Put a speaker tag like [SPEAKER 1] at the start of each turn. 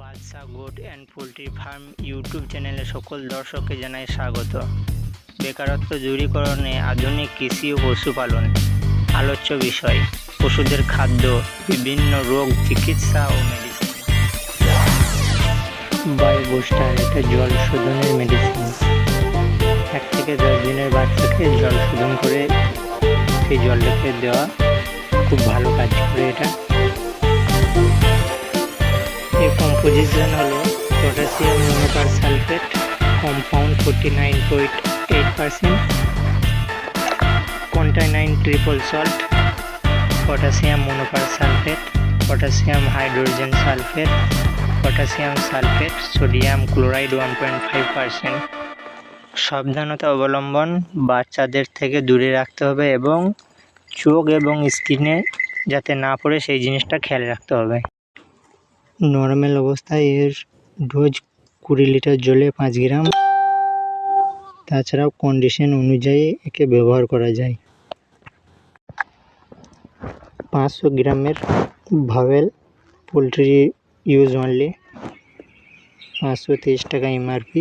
[SPEAKER 1] Badsha goat and poultry farm YouTube চ্যানেলে সকল দর্শককে জানাই স্বাগত। বেকারত্ব দূরীকরণে আধুনিক কৃষি ও পশুপালন আলোচ্য বিষয়। পশুদের খাদ্য, বিভিন্ন রোগ চিকিৎসা ও মেডিসিন। বায়ো বুস্টার এটা জল শোধনের মেডিসিন। 1 থেকে 10 দিনের বাচ্চাকে জল শোধন করে সেই জলটাকে দেওয়া খুব ভালো কাজ করে এটা। এর কম্পোজিশন হলো potassium monopersulphate compound 49.8%, containing triple salt, potassium monopersulphate, potassium hydrogen sulphate, potassium sulphate, sodium chloride 1.5%। সাবধানতা অবলম্বন, বাচ্চাদের থেকে দূরে রাখতে হবে এবং চোখ এবং স্কিনে যাতে না পড়ে সেই জিনিসটা খেয়াল রাখতে হবে। নর্মাল অবস্থায় এর ডোজ 20 লিটার জলে 5 গ্রাম। তাছাড়াও কন্ডিশন অনুযায়ী একে ব্যবহার করা যায়। 500 গ্রামের ভাওয়েল পোলট্রি ইউজ অনলি, 530 টাকা MRP।